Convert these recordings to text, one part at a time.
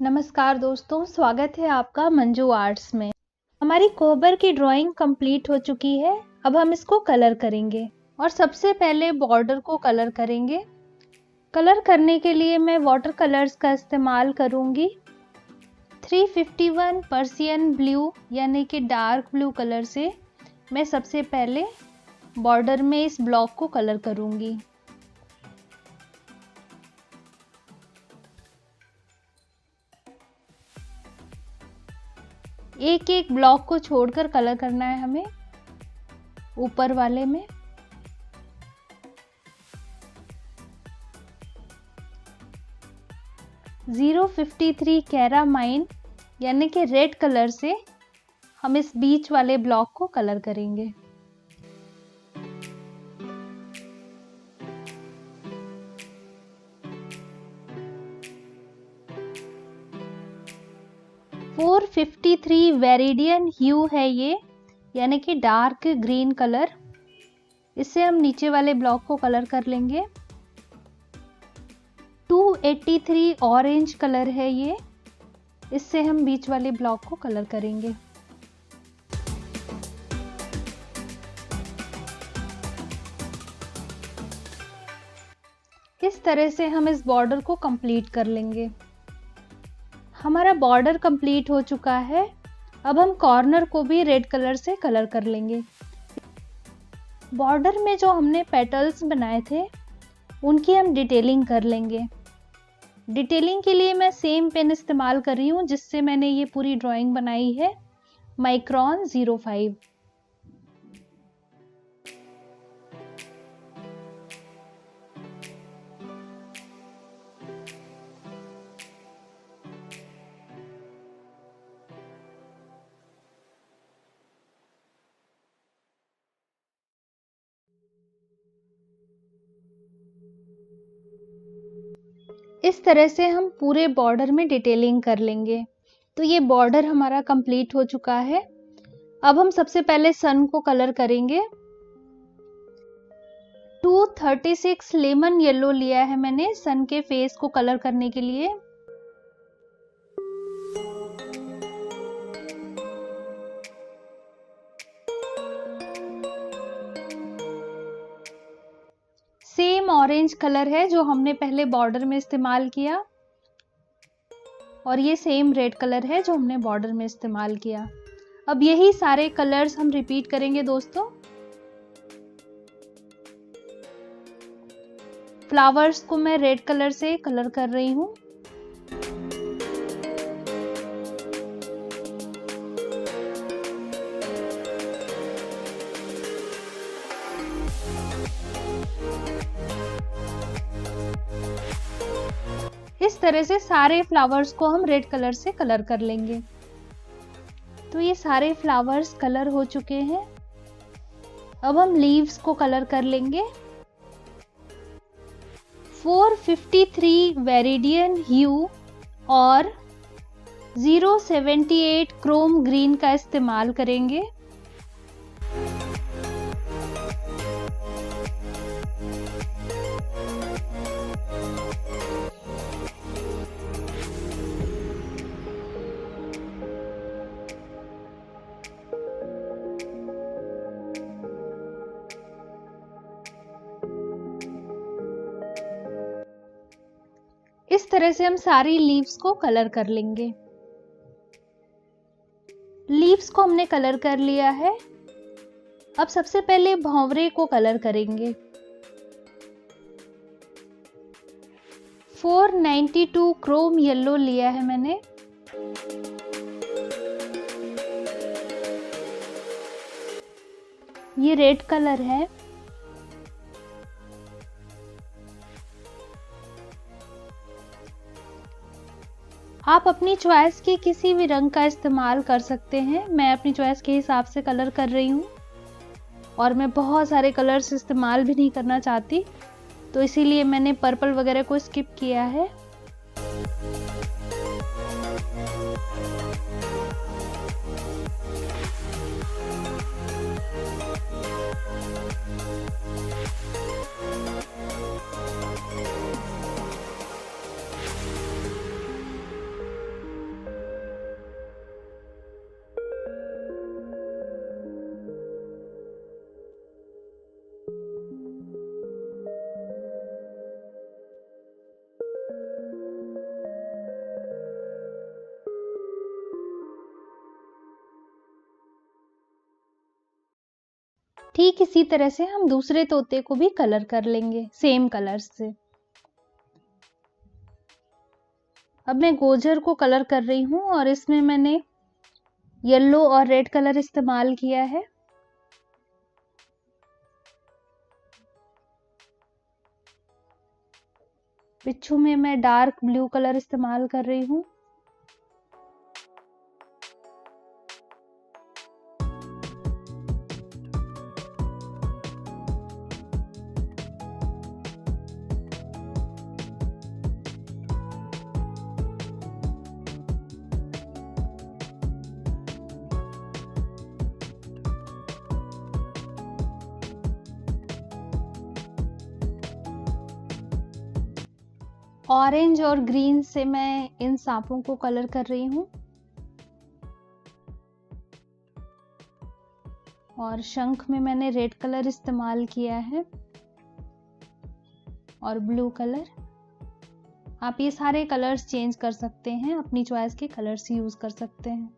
नमस्कार दोस्तों, स्वागत है आपका मंजू आर्ट्स में। हमारी कोबर की ड्राइंग कंप्लीट हो चुकी है। अब हम इसको कलर करेंगे और सबसे पहले बॉर्डर को कलर करेंगे। कलर करने के लिए मैं वाटर कलर्स का इस्तेमाल करूंगी। 351 पर्सियन ब्लू यानी कि डार्क ब्लू कलर से मैं सबसे पहले बॉर्डर में इस ब्लॉक को कलर करूंगी। एक एक ब्लॉक को छोड़कर कलर करना है हमें ऊपर वाले में। .053 कैरामाइन यानी कि रेड कलर से हम इस बीच वाले ब्लॉक को कलर करेंगे। .453 वेरिडियन ह्यू है ये, यानी कि डार्क ग्रीन कलर। इससे हम नीचे वाले ब्लॉक को कलर कर लेंगे। 283 ऑरेंज कलर है ये, इससे हम बीच वाले ब्लॉक को कलर करेंगे। इस तरह से हम इस बॉर्डर को कंप्लीट कर लेंगे। हमारा बॉर्डर कंप्लीट हो चुका है। अब हम कॉर्नर को भी रेड कलर से कलर कर लेंगे। बॉर्डर में जो हमने पेटल्स बनाए थे उनकी हम डिटेलिंग कर लेंगे। डिटेलिंग के लिए मैं सेम पेन इस्तेमाल कर रही हूँ जिससे मैंने ये पूरी ड्राइंग बनाई है, माइक्रॉन 05। इस तरह से हम पूरे बॉर्डर में डिटेलिंग कर लेंगे। तो ये बॉर्डर हमारा कंप्लीट हो चुका है। अब हम सबसे पहले सन को कलर करेंगे। 236 लेमन येलो लिया है मैंने सन के फेस को कलर करने के लिए। सेम ऑरेंज कलर है जो हमने पहले बॉर्डर में इस्तेमाल किया, और ये सेम रेड कलर है जो हमने बॉर्डर में इस्तेमाल किया। अब यही सारे कलर्स हम रिपीट करेंगे दोस्तों। फ्लावर्स को मैं रेड कलर से कलर कर रही हूँ। इस तरह से सारे फ्लावर्स को हम रेड कलर से कलर कर लेंगे। तो ये सारे फ्लावर्स कलर हो चुके हैं। अब हम लीव्स को कलर कर लेंगे। 453 वेरिडियन ह्यू और 078 क्रोम ग्रीन का इस्तेमाल करेंगे। इस तरह से हम सारी लीव्स को कलर कर लेंगे। लीव्स को हमने कलर कर लिया है। अब सबसे पहले भंवरे को कलर करेंगे। 492 क्रोम येलो लिया है मैंने। ये रेड कलर है। आप अपनी चॉइस के किसी भी रंग का इस्तेमाल कर सकते हैं। मैं अपनी चॉइस के हिसाब से कलर कर रही हूँ और मैं बहुत सारे कलर्स इस्तेमाल भी नहीं करना चाहती, तो इसीलिए मैंने पर्पल वगैरह को स्किप किया है। ठीक इसी तरह से हम दूसरे तोते को भी कलर कर लेंगे सेम कलर्स से। अब मैं गोजर को कलर कर रही हूँ और इसमें मैंने येलो और रेड कलर इस्तेमाल किया है। बिच्छू में मैं डार्क ब्लू कलर इस्तेमाल कर रही हूँ। ऑरेंज और ग्रीन से मैं इन सांपों को कलर कर रही हूँ और शंख में मैंने रेड कलर इस्तेमाल किया है और ब्लू कलर। आप ये सारे कलर्स चेंज कर सकते हैं, अपनी चॉइस के कलर्स यूज कर सकते हैं।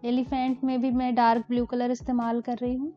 एलिफेंट में भी मैं डार्क ब्लू कलर इस्तेमाल कर रही हूँ।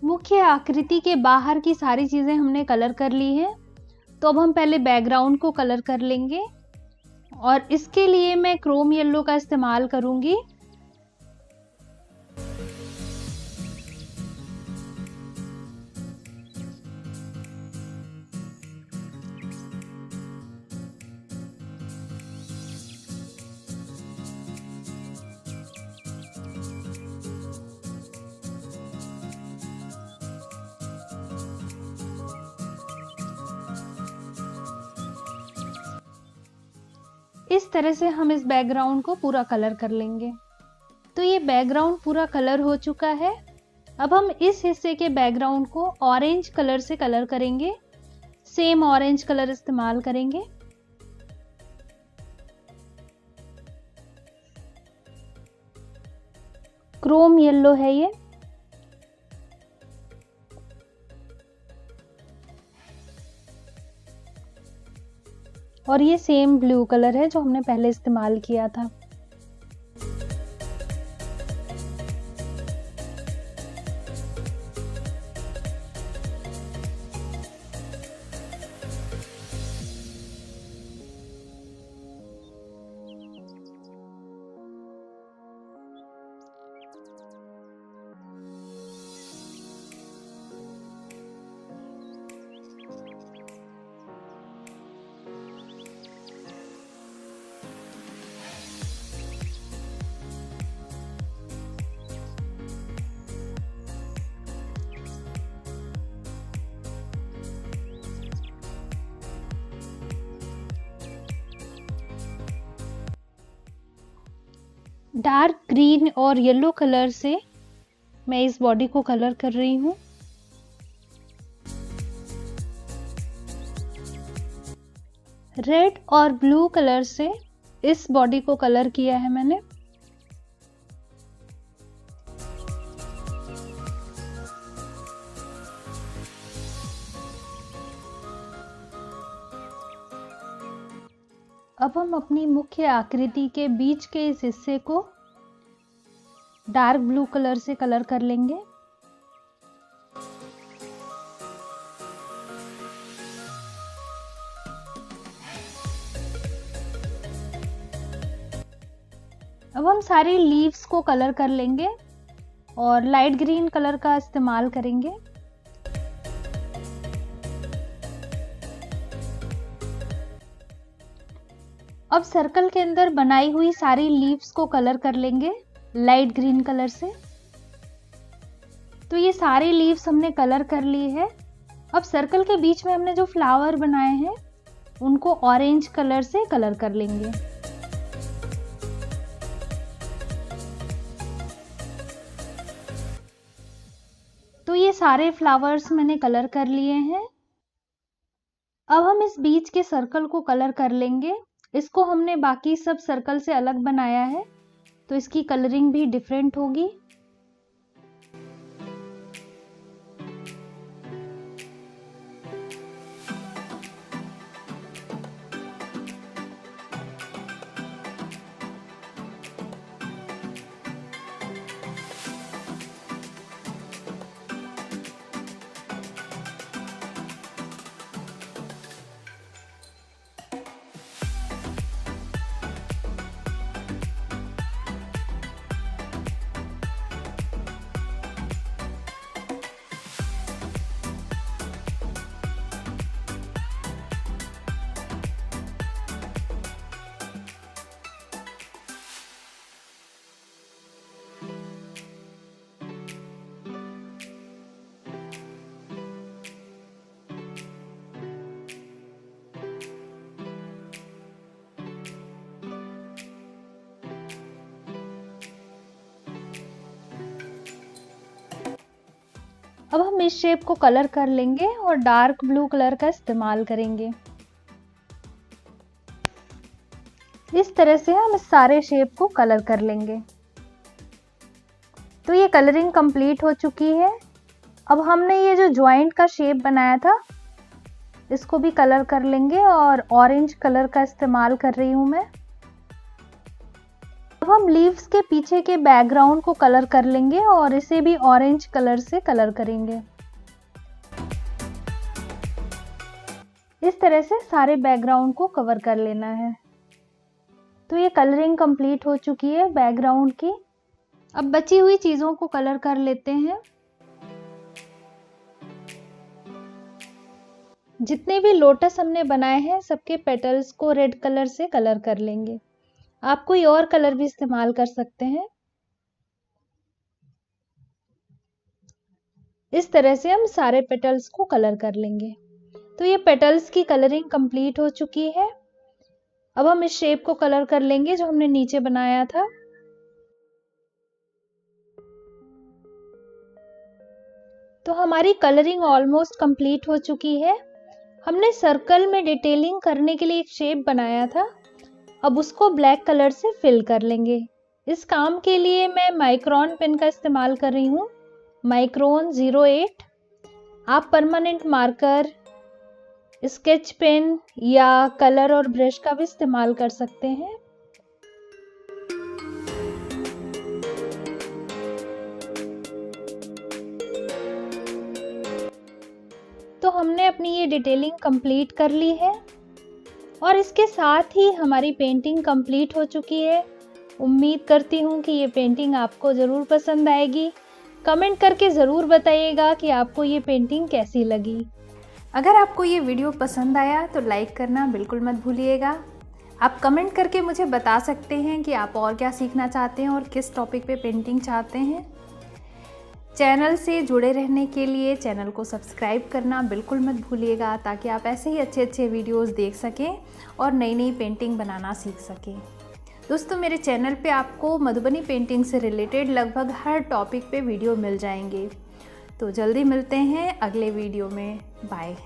मुख्य आकृति के बाहर की सारी चीजें हमने कलर कर ली है। तो अब हम पहले बैकग्राउंड को कलर कर लेंगे और इसके लिए मैं क्रोम येलो का इस्तेमाल करूंगी। इस तरह से हम इस बैकग्राउंड को पूरा कलर कर लेंगे। तो ये बैकग्राउंड पूरा कलर हो चुका है। अब हम इस हिस्से के बैकग्राउंड को ऑरेंज कलर से कलर करेंगे। सेम ऑरेंज कलर इस्तेमाल करेंगे। क्रोम येलो है ये। और ये सेम ब्लू कलर है जो हमने पहले इस्तेमाल किया था। डार्क ग्रीन और येलो कलर से मैं इस बॉडी को कलर कर रही हूँ। रेड और ब्लू कलर से इस बॉडी को कलर किया है मैंने। अब हम अपनी मुख्य आकृति के बीच के इस हिस्से को डार्क ब्लू कलर से कलर कर लेंगे। अब हम सारी लीव्स को कलर कर लेंगे और लाइट ग्रीन कलर का इस्तेमाल करेंगे। अब सर्कल के अंदर बनाई हुई सारी लीव्स को कलर कर लेंगे लाइट ग्रीन कलर से। तो ये सारी लीव्स हमने कलर कर ली है। अब सर्कल के बीच में हमने जो फ्लावर बनाए हैं उनको ऑरेंज कलर से कलर कर लेंगे। तो ये सारे फ्लावर्स मैंने कलर कर लिए हैं। अब हम इस बीच के सर्कल को कलर कर लेंगे। इसको हमने बाकी सब सर्कल से अलग बनाया है तो इसकी कलरिंग भी डिफरेंट होगी। अब हम इस शेप को कलर कर लेंगे और डार्क ब्लू कलर का इस्तेमाल करेंगे। इस तरह से हम इस सारे शेप को कलर कर लेंगे। तो ये कलरिंग कंप्लीट हो चुकी है। अब हमने ये जो जॉइंट का शेप बनाया था इसको भी कलर कर लेंगे और ऑरेंज कलर का इस्तेमाल कर रही हूं मैं। अब हम लीव्स के पीछे के बैकग्राउंड को कलर कर लेंगे और इसे भी ऑरेंज कलर से कलर करेंगे। इस तरह से सारे बैकग्राउंड को कवर कर लेना है। तो ये कलरिंग कंप्लीट हो चुकी है बैकग्राउंड की। अब बची हुई चीजों को कलर कर लेते हैं। जितने भी लोटस हमने बनाए हैं सबके पेटल्स को रेड कलर से कलर कर लेंगे। आप कोई और कलर भी इस्तेमाल कर सकते हैं। इस तरह से हम सारे पेटल्स को कलर कर लेंगे। तो ये पेटल्स की कलरिंग कंप्लीट हो चुकी है। अब हम इस शेप को कलर कर लेंगे जो हमने नीचे बनाया था। तो हमारी कलरिंग ऑलमोस्ट कंप्लीट हो चुकी है। हमने सर्कल में डिटेलिंग करने के लिए एक शेप बनाया था। अब उसको ब्लैक कलर से फिल कर लेंगे। इस काम के लिए मैं माइक्रोन पेन का इस्तेमाल कर रही हूँ, माइक्रोन 08। आप परमानेंट मार्कर, स्केच पेन या कलर और ब्रश का भी इस्तेमाल कर सकते हैं। तो हमने अपनी ये डिटेलिंग कंप्लीट कर ली है और इसके साथ ही हमारी पेंटिंग कंप्लीट हो चुकी है। उम्मीद करती हूँ कि ये पेंटिंग आपको ज़रूर पसंद आएगी। कमेंट करके ज़रूर बताइएगा कि आपको ये पेंटिंग कैसी लगी। अगर आपको ये वीडियो पसंद आया तो लाइक करना बिल्कुल मत भूलिएगा। आप कमेंट करके मुझे बता सकते हैं कि आप और क्या सीखना चाहते हैं और किस टॉपिक पे पेंटिंग चाहते हैं। चैनल से जुड़े रहने के लिए चैनल को सब्सक्राइब करना बिल्कुल मत भूलिएगा ताकि आप ऐसे ही अच्छे अच्छे वीडियोस देख सकें और नई नई पेंटिंग बनाना सीख सकें। दोस्तों मेरे चैनल पे आपको मधुबनी पेंटिंग से रिलेटेड लगभग हर टॉपिक पे वीडियो मिल जाएंगे। तो जल्दी मिलते हैं अगले वीडियो में। बाय।